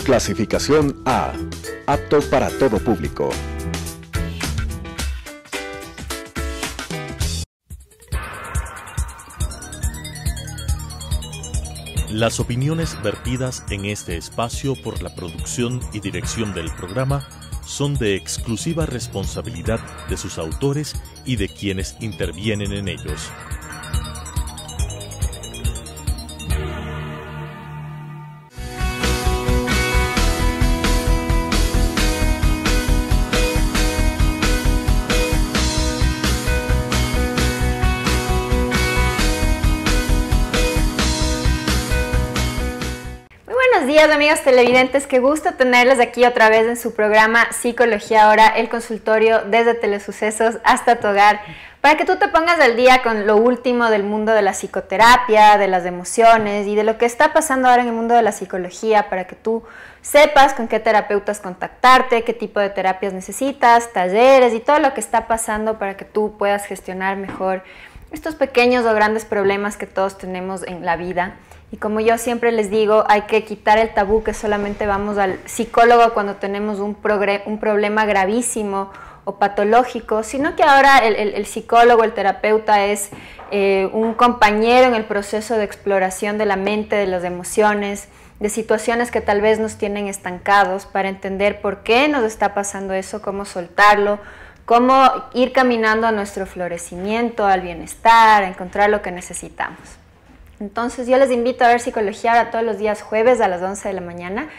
Clasificación A. Apto para todo público. Las opiniones vertidas en este espacio por la producción y dirección del programa son de exclusiva responsabilidad de sus autores y de quienes intervienen en ellos. Buenos días, amigos televidentes, qué gusto tenerles aquí otra vez en su programa Psicología Ahora, el consultorio desde Telesucesos hasta tu hogar, para que tú te pongas al día con lo último del mundo de la psicoterapia, de las emociones y de lo que está pasando ahora en el mundo de la psicología, para que tú sepas con qué terapeutas contactarte, qué tipo de terapias necesitas, talleres y todo lo que está pasando para que tú puedas gestionar mejor estos pequeños o grandes problemas que todos tenemos en la vida. Y como yo siempre les digo, hay que quitar el tabú que solamente vamos al psicólogo cuando tenemos un problema gravísimo o patológico, sino que ahora el psicólogo, el terapeuta es un compañero en el proceso de exploración de la mente, de las emociones, de situaciones que tal vez nos tienen estancados, para entender por qué nos está pasando eso, cómo soltarlo, cómo ir caminando a nuestro florecimiento, al bienestar, a encontrar lo que necesitamos. Entonces yo les invito a ver Psicología Ahora todos los días jueves a las 11 de la mañana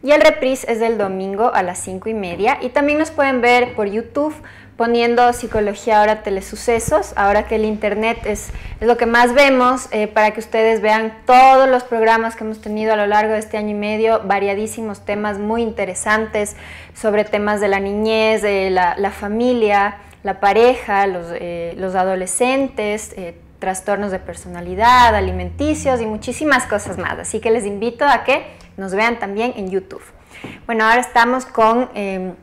y el reprise es del domingo a las 5:30, y también nos pueden ver por YouTube poniendo Psicología Ahora Telesucesos, ahora que el internet es lo que más vemos, para que ustedes vean todos los programas que hemos tenido a lo largo de este año y medio, variadísimos temas muy interesantes sobre temas de la niñez, de la familia, la pareja, los adolescentes, trastornos de personalidad, alimenticios y muchísimas cosas más. Así que les invito a que nos vean también en YouTube. Bueno, ahora estamos con el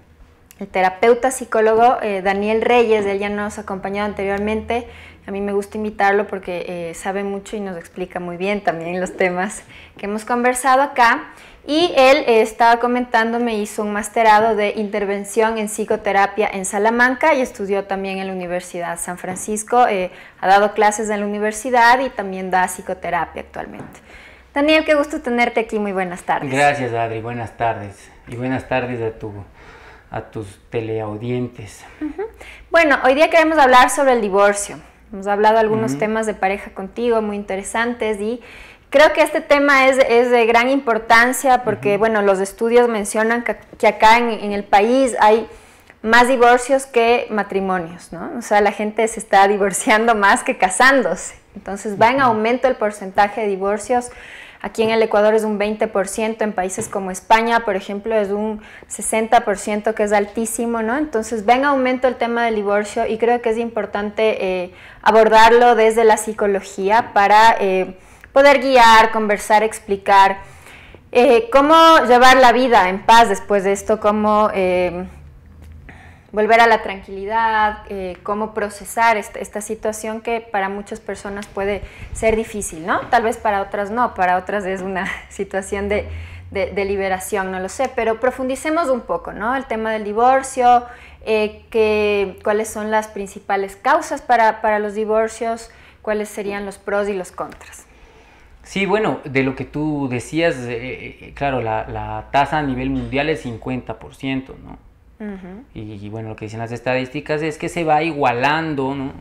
terapeuta psicólogo Daniel Reyes. Él ya nos ha acompañado anteriormente. A mí me gusta invitarlo porque sabe mucho y nos explica muy bien también los temas que hemos conversado acá. Y él estaba comentándome, hizo un masterado de intervención en psicoterapia en Salamanca y estudió también en la Universidad San Francisco. Ha dado clases en la universidad y también da psicoterapia actualmente. Daniel, qué gusto tenerte aquí. Muy buenas tardes. Gracias, Adri. Buenas tardes. Y buenas tardes a tus teleaudientes. Bueno, hoy día queremos hablar sobre el divorcio. Hemos hablado algunos temas de pareja contigo muy interesantes y creo que este tema es de gran importancia porque, bueno, los estudios mencionan que acá en el país hay más divorcios que matrimonios, ¿no? O sea, la gente se está divorciando más que casándose. Entonces va en aumento el porcentaje de divorcios. Aquí en el Ecuador es un 20%, en países como España, por ejemplo, es un 60%, que es altísimo, ¿no? Entonces va en aumento el tema del divorcio y creo que es importante abordarlo desde la psicología para poder guiar, conversar, explicar cómo llevar la vida en paz después de esto, cómo volver a la tranquilidad, cómo procesar esta situación que para muchas personas puede ser difícil, ¿no? Tal vez para otras no, para otras es una situación de liberación, no lo sé, pero profundicemos un poco, ¿no? El tema del divorcio, cuáles son las principales causas para los divorcios, cuáles serían los pros y los contras. Sí, bueno, de lo que tú decías, claro, la tasa a nivel mundial es 50%, ¿no? Y bueno, lo que dicen las estadísticas es que se va igualando, ¿no?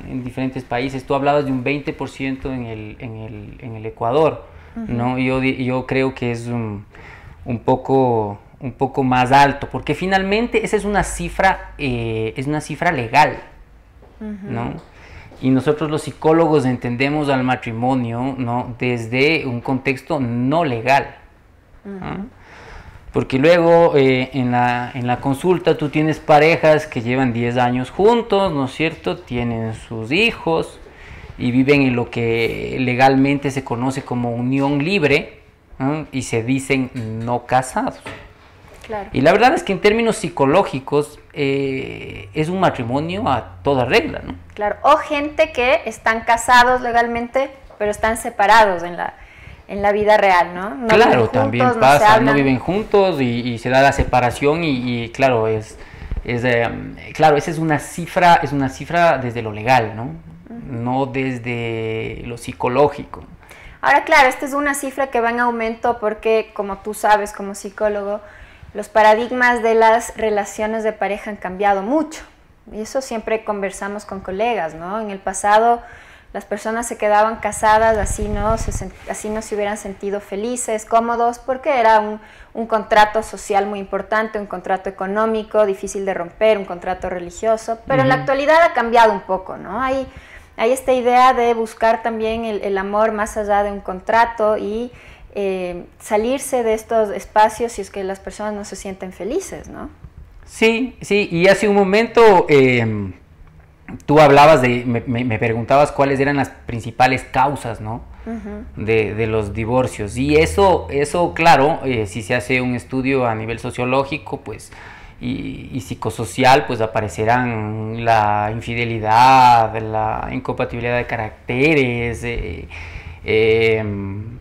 En diferentes países. Tú hablabas de un 20% en el Ecuador, ¿no? Yo creo que es un poco más alto, porque finalmente esa es una cifra legal, ¿no? Y nosotros los psicólogos entendemos al matrimonio, ¿no?, desde un contexto no legal, ¿no? Porque luego en la consulta tú tienes parejas que llevan 10 años juntos, ¿no es cierto? Tienen sus hijos y viven en lo que legalmente se conoce como unión libre, ¿no? Y se dicen no casados. Claro. Y la verdad es que en términos psicológicos es un matrimonio a toda regla, ¿no? Claro, o gente que están casados legalmente, pero están separados en la vida real, ¿no? No claro, viven juntos, también no pasa, no viven juntos y se da la separación y claro, claro, esa es una cifra desde lo legal, ¿no? No desde lo psicológico. Ahora, claro, esta es una cifra que va en aumento porque, como tú sabes como psicólogo, los paradigmas de las relaciones de pareja han cambiado mucho. Y eso siempre conversamos con colegas, ¿no? En el pasado las personas se quedaban casadas, así no se hubieran sentido felices, cómodos, porque era un contrato social muy importante, un contrato económico, difícil de romper, un contrato religioso, pero en la actualidad ha cambiado un poco, ¿no? Hay esta idea de buscar también el amor más allá de un contrato y salirse de estos espacios si es que las personas no se sienten felices, ¿no? Sí, y hace un momento tú hablabas me preguntabas cuáles eran las principales causas, ¿no? De los divorcios, y eso claro, si se hace un estudio a nivel sociológico, pues, y psicosocial, pues aparecerán la infidelidad, la incompatibilidad de caracteres,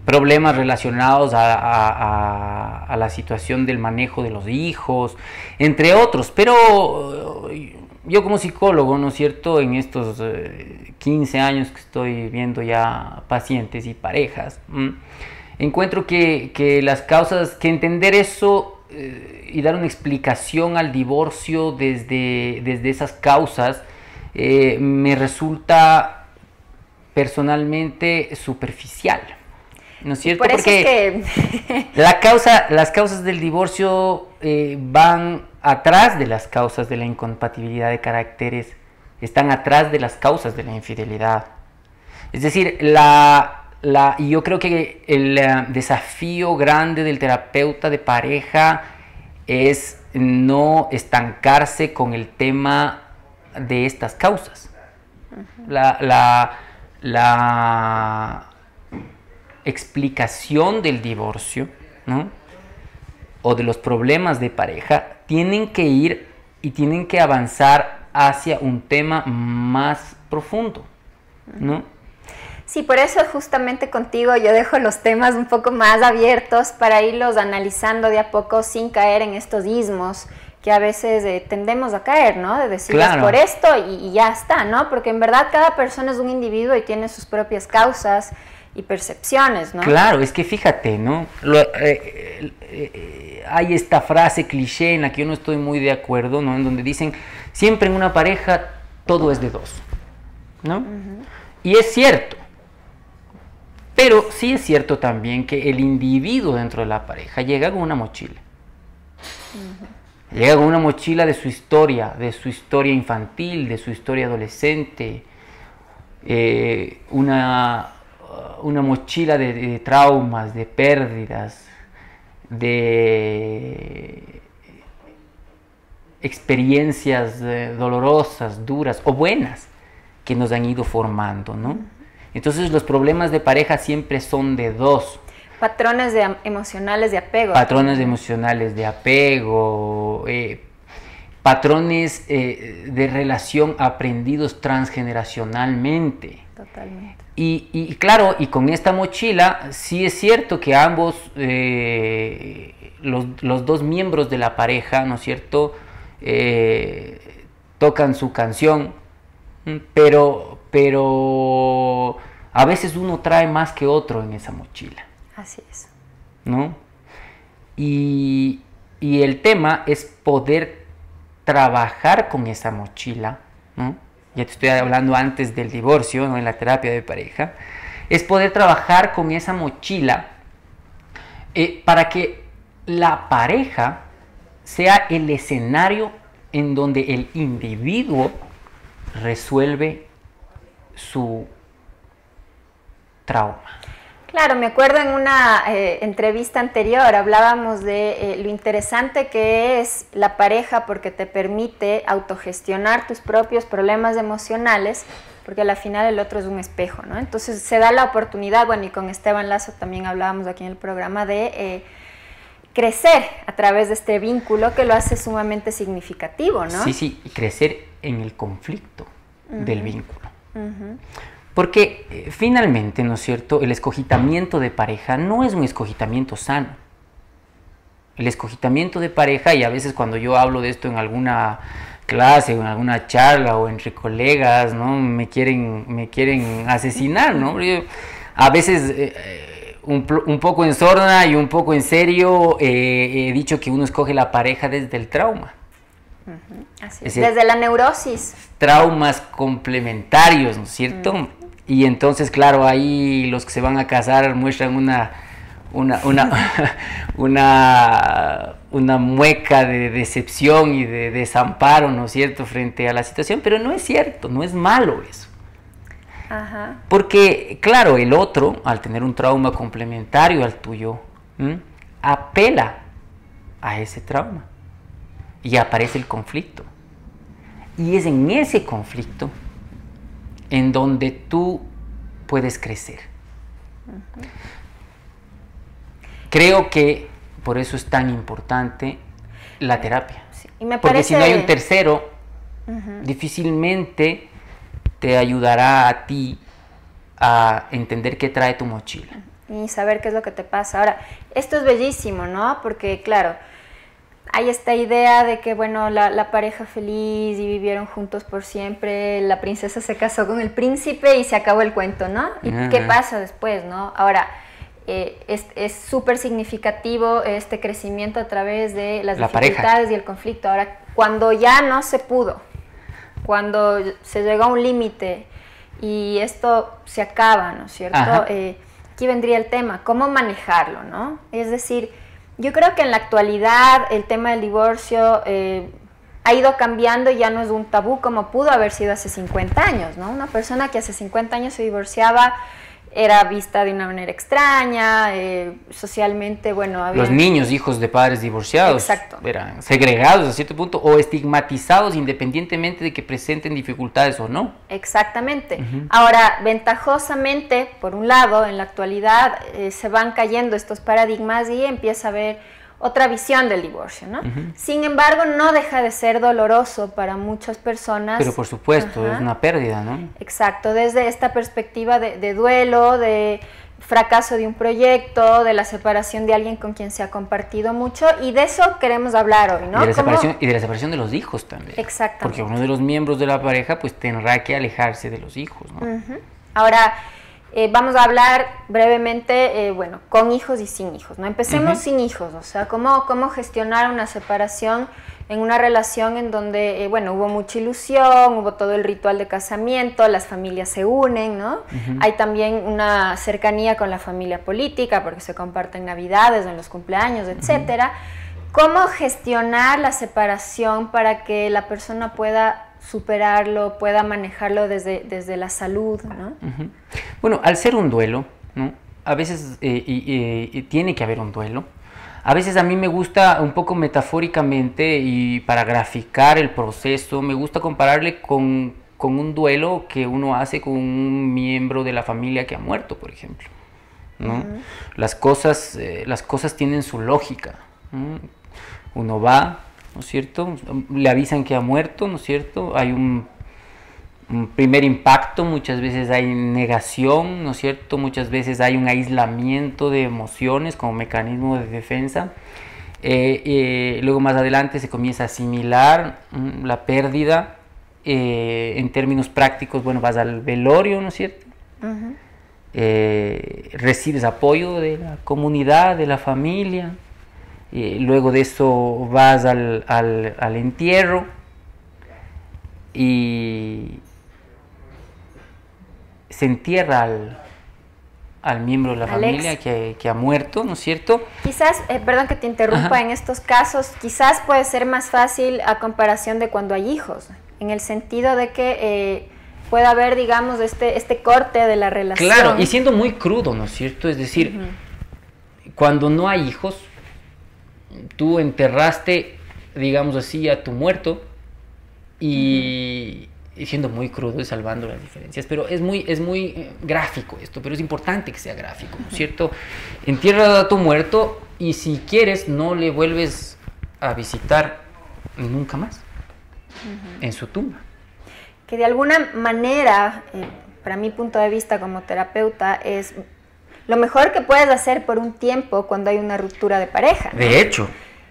problemas relacionados a la situación del manejo de los hijos, entre otros, pero yo como psicólogo, ¿no es cierto?, en estos 15 años que estoy viendo ya pacientes y parejas, encuentro que las causas, que entender eso y dar una explicación al divorcio desde esas causas me resulta personalmente superficial, ¿no es cierto? Por eso porque es que las causas del divorcio van atrás de las causas de la incompatibilidad de caracteres, están atrás de las causas de la infidelidad. Es decir, y yo creo que el desafío grande del terapeuta de pareja es no estancarse con el tema de estas causas. La explicación del divorcio, ¿no?, o de los problemas de pareja tienen que ir y tienen que avanzar hacia un tema más profundo, ¿no? Sí, por eso justamente contigo yo dejo los temas un poco más abiertos para irlos analizando de a poco sin caer en estos ismos que a veces tendemos a caer, ¿no? De decir, claro, es por esto y ya está, ¿no? Porque en verdad cada persona es un individuo y tiene sus propias causas y percepciones, ¿no? Claro, es que fíjate, ¿no? Hay esta frase cliché en la que yo no estoy muy de acuerdo, ¿no? En donde dicen, siempre en una pareja todo es de dos, ¿no? Y es cierto, pero sí es cierto también que el individuo dentro de la pareja llega con una mochila. Llega con una mochila de su historia infantil, de su historia adolescente, una mochila de traumas, de pérdidas, de experiencias dolorosas, duras o buenas que nos han ido formando, ¿no? Entonces los problemas de pareja siempre son de dos. Patrones emocionales de apego. Patrones emocionales de apego, patrones de relación aprendidos transgeneracionalmente. Totalmente. Y claro, y con esta mochila, sí es cierto que ambos, los dos miembros de la pareja, ¿no es cierto?, tocan su canción, pero a veces uno trae más que otro en esa mochila. Así es. ¿No? Y el tema es poder trabajar con esa mochila, ¿no? Ya te estoy hablando antes del divorcio, ¿no?, en la terapia de pareja, es poder trabajar con esa mochila para que la pareja sea el escenario en donde el individuo resuelve su trauma. Claro, me acuerdo en una entrevista anterior hablábamos de lo interesante que es la pareja porque te permite autogestionar tus propios problemas emocionales, porque al final el otro es un espejo, ¿no? Entonces se da la oportunidad, bueno, y con Esteban Lazo también hablábamos aquí en el programa de crecer a través de este vínculo que lo hace sumamente significativo, ¿no? Sí, y crecer en el conflicto del vínculo. Porque finalmente, ¿no es cierto?, el escogitamiento de pareja no es un escogitamiento sano. El escogitamiento de pareja, y a veces cuando yo hablo de esto en alguna clase o en alguna charla o entre colegas, ¿no?, me quieren asesinar, ¿no? Yo, a veces un poco en sorna y un poco en serio he dicho que uno escoge la pareja desde el trauma. Así es, desde la neurosis. Traumas complementarios, ¿no es cierto? Y entonces, claro, ahí los que se van a casar muestran una mueca de decepción y de desamparo, ¿no es cierto?, frente a la situación, pero no es cierto, no es malo eso. Ajá. Porque, claro, el otro, al tener un trauma complementario al tuyo, apela a ese trauma y aparece el conflicto. Y es en ese conflicto en donde tú puedes crecer. Creo que por eso es tan importante la terapia. Sí. Y me porque parece... si no hay un tercero, difícilmente te ayudará a ti a entender qué trae tu mochila. Y saber qué es lo que te pasa. Ahora, esto es bellísimo, ¿no? Porque, claro, hay esta idea de que, bueno, la pareja feliz y vivieron juntos por siempre, la princesa se casó con el príncipe y se acabó el cuento, ¿no? ¿Y qué pasa después, no? Ahora, es súper significativo este crecimiento a través de las dificultades pareja y el conflicto. Ahora, cuando ya no se pudo, cuando se llegó a un límite y esto se acaba, ¿no es cierto? Aquí vendría el tema, ¿cómo manejarlo, no? Es decir, yo creo que en la actualidad el tema del divorcio ha ido cambiando y ya no es un tabú como pudo haber sido hace 50 años, ¿no? Una persona que hace 50 años se divorciaba era vista de una manera extraña, socialmente, bueno, había... Los niños, hijos de padres divorciados, exacto, eran segregados a cierto punto o estigmatizados independientemente de que presenten dificultades o no. Exactamente. Ahora, ventajosamente, por un lado, en la actualidad se van cayendo estos paradigmas y empieza a haber otra visión del divorcio, ¿no? Sin embargo, no deja de ser doloroso para muchas personas. Pero por supuesto, es una pérdida, ¿no? Exacto, desde esta perspectiva de duelo, de fracaso de un proyecto, de la separación de alguien con quien se ha compartido mucho, y de eso queremos hablar hoy, ¿no? Y de la separación de los hijos también. Exactamente. Porque uno de los miembros de la pareja pues tendrá que alejarse de los hijos, ¿no? Ahora, vamos a hablar brevemente, bueno, con hijos y sin hijos, ¿no? Empecemos sin hijos, o sea, cómo gestionar una separación en una relación en donde, bueno, hubo mucha ilusión, hubo todo el ritual de casamiento, las familias se unen, ¿no? Hay también una cercanía con la familia política porque se comparten navidades o en los cumpleaños, etcétera. ¿Cómo gestionar la separación para que la persona pueda superarlo, pueda manejarlo desde la salud, ¿no? Bueno, al ser un duelo, ¿no?, a veces tiene que haber un duelo. A veces a mí me gusta un poco metafóricamente y para graficar el proceso, me gusta compararle con un duelo que uno hace con un miembro de la familia que ha muerto, por ejemplo, ¿no? Las cosas tienen su lógica, ¿no? Uno va, ¿no es cierto? Le avisan que ha muerto, ¿no es cierto? Hay un primer impacto, muchas veces hay negación, ¿no es cierto? Muchas veces hay un aislamiento de emociones como mecanismo de defensa. Luego más adelante se comienza a asimilar la pérdida. En términos prácticos, bueno, vas al velorio, ¿no es cierto? Recibes apoyo de la comunidad, de la familia. Luego de eso vas al entierro y se entierra al miembro de la familia que ha muerto, ¿no es cierto? Quizás, perdón que te interrumpa, en estos casos quizás puede ser más fácil a comparación de cuando hay hijos, en el sentido de que puede haber, digamos, este corte de la relación. Claro, y siendo muy crudo, ¿no es cierto? Es decir, cuando no hay hijos, tú enterraste, digamos así, a tu muerto y siendo muy crudo y salvando las diferencias, pero es muy gráfico esto, pero es importante que sea gráfico, ¿no es cierto? Entierras a tu muerto y si quieres no le vuelves a visitar nunca más en su tumba. Que de alguna manera, para mi punto de vista como terapeuta, es lo mejor que puedes hacer por un tiempo cuando hay una ruptura de pareja, ¿no? De hecho.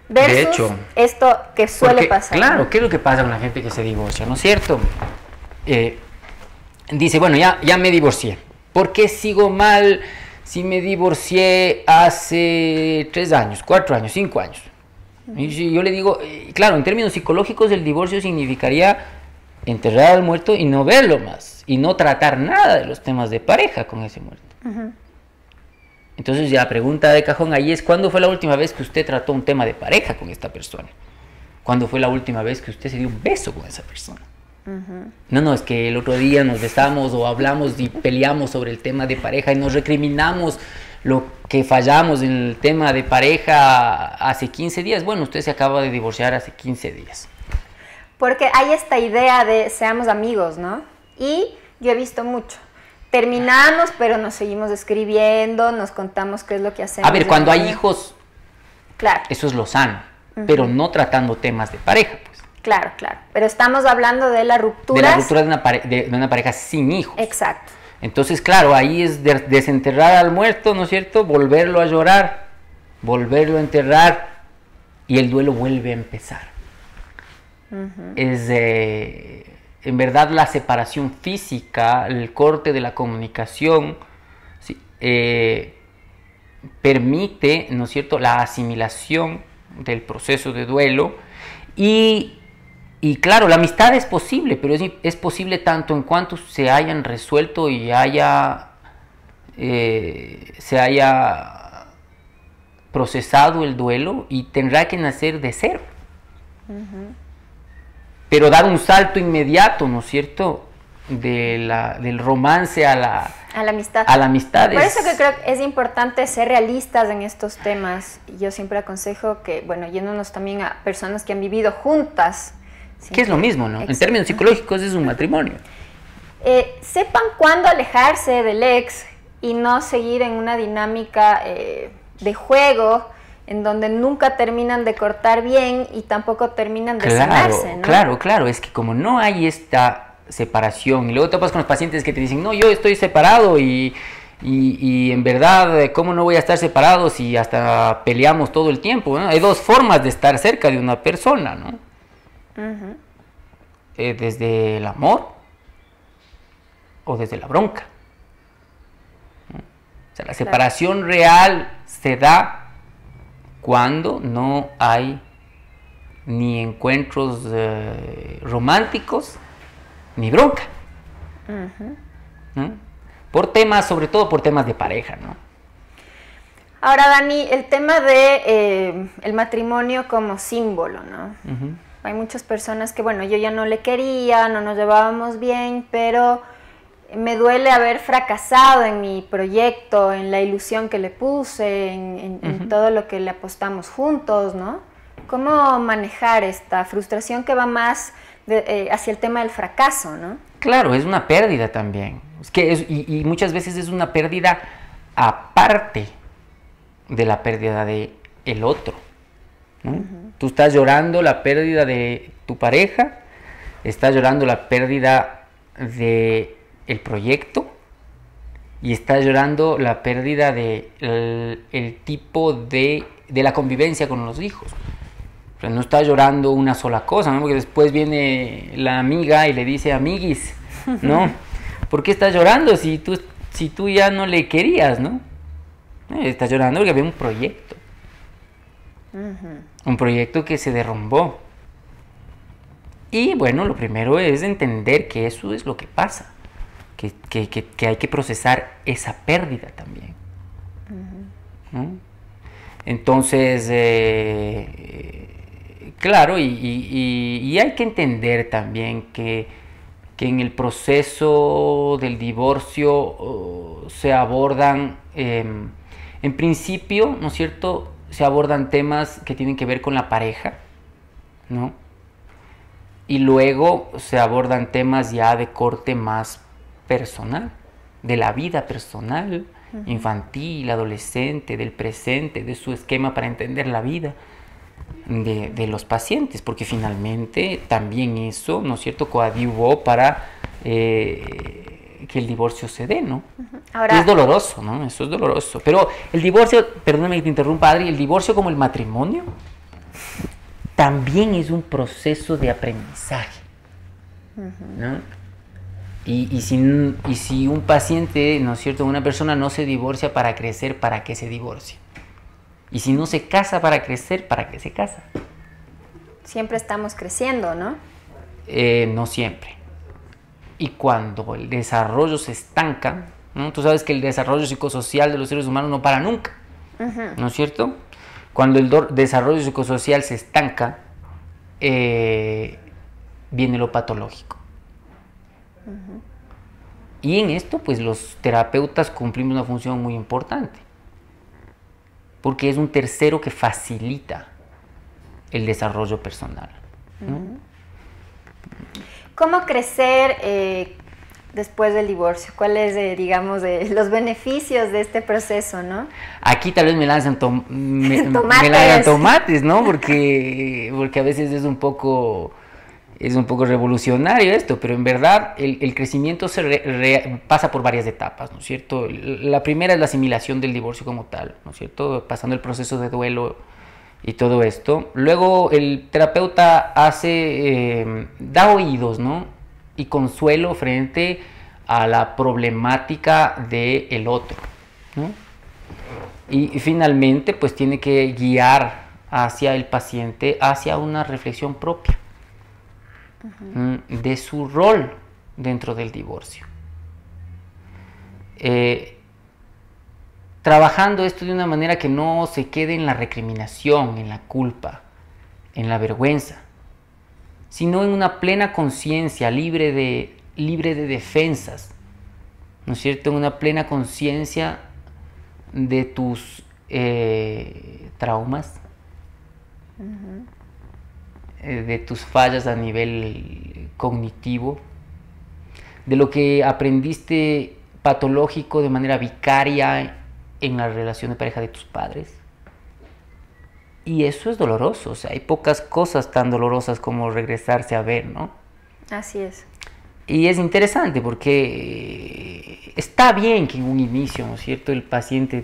Versus esto que suele pasar. Claro, ¿no? ¿qué es lo que pasa con la gente que se divorcia? ¿No es cierto? Dice, bueno, ya me divorcié. ¿Por qué sigo mal si me divorcié hace 3 años, 4 años, 5 años? Y yo le digo, claro, en términos psicológicos el divorcio significaría enterrar al muerto y no verlo más. Y no tratar nada de los temas de pareja con ese muerto. Entonces ya la pregunta de cajón ahí es, ¿cuándo fue la última vez que usted trató un tema de pareja con esta persona? ¿Cuándo fue la última vez que usted se dio un beso con esa persona? No, es que el otro día nos besamos o hablamos y peleamos sobre el tema de pareja y nos recriminamos lo que fallamos en el tema de pareja hace 15 días. Bueno, usted se acaba de divorciar hace 15 días. Porque hay esta idea de seamos amigos, ¿no? Y yo he visto mucho. Terminamos, pero nos seguimos escribiendo, nos contamos qué es lo que hacemos. A ver, cuando hay hijos, claro, eso es lo sano, pero no tratando temas de pareja, pues. Claro. Pero estamos hablando de la ruptura. De la ruptura de una pareja sin hijos. Exacto. Entonces, claro, ahí es desenterrar al muerto, ¿no es cierto? Volverlo a llorar, volverlo a enterrar y el duelo vuelve a empezar. Es en verdad la separación física, el corte de la comunicación, ¿sí? Permite, ¿no es cierto?, la asimilación del proceso de duelo y claro, la amistad es posible, pero es posible tanto en cuanto se hayan resuelto y se haya procesado el duelo y tendrá que nacer de cero. Pero dar un salto inmediato, ¿no es cierto?, del romance a la amistad. A la amistad. Por eso que creo que es importante ser realistas en estos temas. Yo siempre aconsejo que, bueno, yéndonos también a personas que han vivido juntas. Que es lo mismo, ¿no? En términos psicológicos es un matrimonio. Sepan cuándo alejarse del ex y no seguir en una dinámica de juego en donde nunca terminan de cortar bien y tampoco terminan de sanarse, ¿no? Claro, es que como no hay esta separación, y luego topas con los pacientes que te dicen, no, yo estoy separado y en verdad, ¿cómo no voy a estar separado si hasta peleamos todo el tiempo, ¿no? Hay 2 formas de estar cerca de una persona, ¿no? Desde el amor o desde la bronca, ¿no? O sea, la separación real se da cuando no hay ni encuentros románticos ni bronca, ¿no? Por temas, sobre todo por temas de pareja, ¿no? Ahora, Dani, el tema de el matrimonio como símbolo, ¿no? Hay muchas personas que, bueno, yo ya no le quería, no nos llevábamos bien, pero me duele haber fracasado en mi proyecto, en la ilusión que le puse, en todo lo que le apostamos juntos, ¿no? ¿Cómo manejar esta frustración que va más hacia el tema del fracaso, ¿no? Claro, es una pérdida también. Y muchas veces es una pérdida aparte de la pérdida del otro, ¿no? Tú estás llorando la pérdida de tu pareja, estás llorando la pérdida del proyecto y estás llorando la pérdida el tipo de la convivencia con los hijos. O sea, no estás llorando una sola cosa, ¿no? Porque después viene la amiga y le dice, amiguis, ¿no? ¿Por qué estás llorando si tú ya no le querías, ¿no? Estás llorando porque había un proyecto. Un proyecto que se derrumbó. Y bueno, lo primero es entender que eso es lo que pasa. Que hay que procesar esa pérdida también. ¿No? Entonces, claro, y hay que entender también que en el proceso del divorcio se abordan, en principio, ¿no es cierto?, se abordan temas que tienen que ver con la pareja, ¿no? Y luego se abordan temas ya de corte más personal, de la vida personal, infantil, adolescente, del presente, de su esquema para entender la vida de los pacientes, porque finalmente también eso, ¿no es cierto?, coadyuvó para que el divorcio se dé, ¿no? Ahora, es doloroso, ¿no? Eso es doloroso. Pero el divorcio, perdóname que te interrumpa, Adri, el divorcio como el matrimonio también es un proceso de aprendizaje, ¿no? Y si un paciente, ¿no es cierto?, una persona no se divorcia para crecer, ¿para qué se divorcia? Y si no se casa para crecer, ¿para qué se casa? siempre estamos creciendo, ¿no? No siempre. Y cuando el desarrollo se estanca, ¿no? Tú sabes que el desarrollo psicosocial de los seres humanos no para nunca, ¿no es cierto? Cuando el desarrollo psicosocial se estanca, viene lo patológico. Y en esto, pues los terapeutas cumplimos una función muy importante, porque es un tercero que facilita el desarrollo personal, ¿no? ¿Cómo crecer después del divorcio? ¿Cuáles, digamos, los beneficios de este proceso, no? Aquí tal vez me lanzan tomates, ¿no? Porque a veces es un poco revolucionario esto, pero en verdad el crecimiento pasa por varias etapas, ¿no es cierto? La primera es la asimilación del divorcio como tal, ¿no es cierto? Pasando el proceso de duelo y todo esto. Luego el terapeuta da oídos, ¿no? Y consuelo frente a la problemática del otro, ¿no? Y finalmente pues tiene que guiar hacia el paciente hacia una reflexión propia de su rol dentro del divorcio. Trabajando esto de una manera que no se quede en la recriminación, en la culpa, en la vergüenza, sino en una plena conciencia, libre de defensas, ¿no es cierto? En una plena conciencia de tus traumas, de tus fallas a nivel cognitivo, de lo que aprendiste patológico de manera vicaria en la relación de pareja de tus padres. Y eso es doloroso, o sea, hay pocas cosas tan dolorosas como regresarse a ver, ¿no? Así es. Y es interesante porque está bien que en un inicio, ¿no es cierto?, el paciente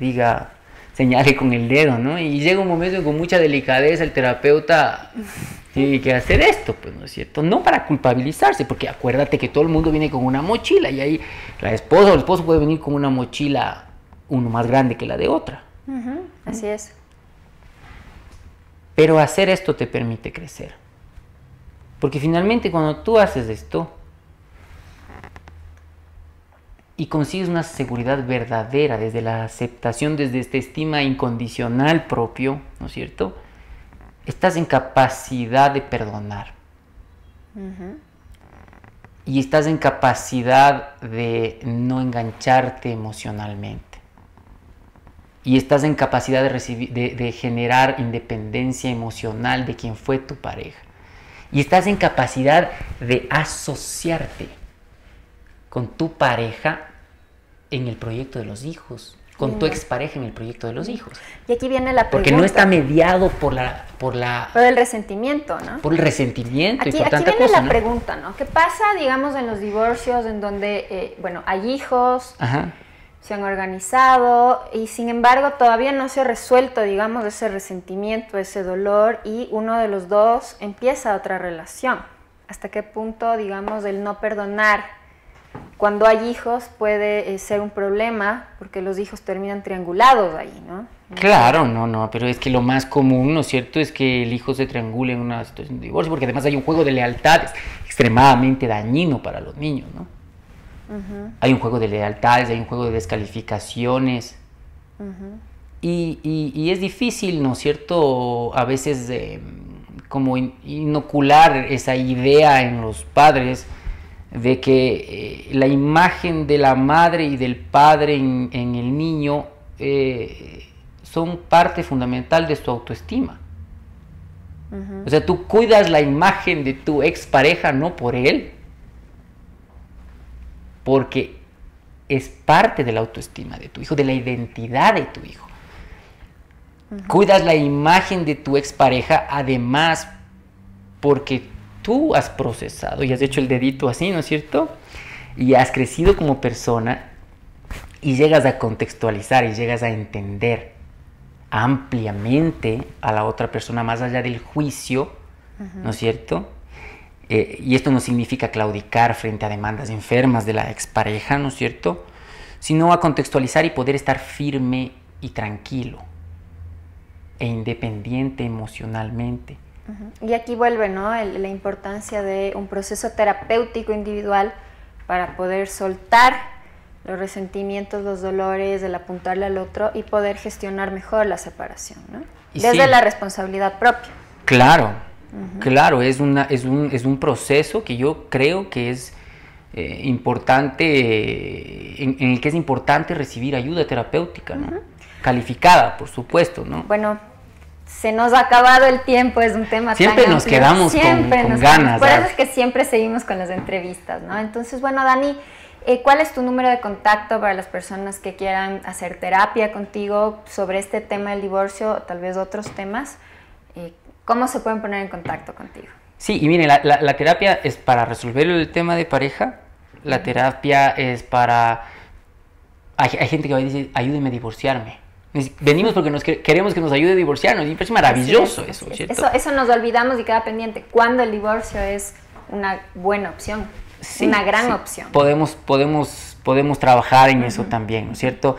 señale con el dedo, ¿no? Y llega un momento en que con mucha delicadeza el terapeuta tiene que hacer esto, pues, ¿no es cierto? No para culpabilizarse, porque acuérdate que todo el mundo viene con una mochila y ahí la esposa o el esposo puede venir con una mochila, uno más grande que la de otra. Así es. Pero hacer esto te permite crecer. Porque finalmente cuando tú haces esto y consigues una seguridad verdadera desde la aceptación, desde esta estima incondicional propio, ¿no es cierto?, estás en capacidad de perdonar. Y estás en capacidad de no engancharte emocionalmente. Y estás en capacidad de generar independencia emocional de quien fue tu pareja. Y estás en capacidad de asociarte con tu pareja en el proyecto de los hijos, con tu expareja en el proyecto de los hijos. Y aquí viene la pregunta. Porque no está mediado por el resentimiento, ¿no? Por el resentimiento y por tanta cosa. Aquí viene la ¿no? pregunta, ¿no? ¿Qué pasa, digamos, en los divorcios en donde, hay hijos, se han organizado y sin embargo todavía no se ha resuelto, digamos, ese resentimiento, ese dolor y uno de los dos empieza otra relación? ¿Hasta qué punto, digamos, el no perdonar cuando hay hijos puede ser un problema porque los hijos terminan triangulados ahí, ¿no? Claro, no, pero es que lo más común, ¿no es cierto?, es que el hijo se triangule en una situación de divorcio, porque además hay un juego de lealtades extremadamente dañino para los niños, ¿no? Hay un juego de lealtades, hay un juego de descalificaciones, y es difícil, ¿no es cierto?, a veces como inocular esa idea en los padres de que la imagen de la madre y del padre en el niño son parte fundamental de su autoestima. O sea, tú cuidas la imagen de tu expareja no por él, porque es parte de la autoestima de tu hijo, de la identidad de tu hijo. Cuidas la imagen de tu expareja además porque tú has procesado y has hecho el dedito así, ¿no es cierto?, y has crecido como persona y llegas a contextualizar y llegas a entender ampliamente a la otra persona más allá del juicio, ¿no es cierto? Y esto no significa claudicar frente a demandas enfermas de la expareja, ¿no es cierto? Sino a contextualizar y poder estar firme y tranquilo e independiente emocionalmente. Y aquí vuelve, ¿no?, la importancia de un proceso terapéutico individual para poder soltar los resentimientos, los dolores, el apuntarle al otro y poder gestionar mejor la separación, ¿no? Desde la responsabilidad propia. Claro, claro, es un proceso que yo creo que es importante, en el que es importante recibir ayuda terapéutica, ¿no? Calificada, por supuesto, ¿no? Bueno, se nos ha acabado el tiempo, es un tema siempre tan nos amplio. Quedamos con ganas. Por eso es que siempre seguimos con las entrevistas, ¿no? Entonces, bueno, Dani, ¿cuál es tu número de contacto para las personas que quieran hacer terapia contigo sobre este tema del divorcio, o tal vez otros temas? ¿Cómo se pueden poner en contacto contigo? Sí, y mire, la terapia es para resolver el tema de pareja, la terapia es para... Hay gente que va a decir, ayúdeme a divorciarme. Venimos porque queremos que nos ayude a divorciarnos, y me parece maravilloso eso, ¿cierto? Eso nos olvidamos y queda pendiente, cuando el divorcio es una buena opción, sí, una gran opción. Podemos trabajar en eso también, ¿no es cierto?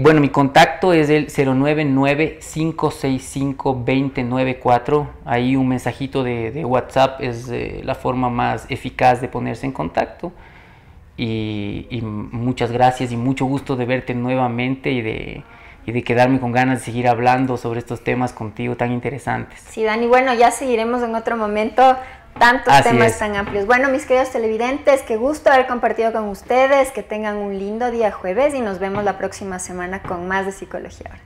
Bueno, mi contacto es el 099-565-2094. Ahí un mensajito de WhatsApp es la forma más eficaz de ponerse en contacto. Y muchas gracias y mucho gusto de verte nuevamente y de quedarme con ganas de seguir hablando sobre estos temas contigo tan interesantes. Sí, Dani, bueno, ya seguiremos en otro momento tantos temas tan amplios. Bueno, mis queridos televidentes, qué gusto haber compartido con ustedes, que tengan un lindo día jueves y nos vemos la próxima semana con más de Psicología Ahora.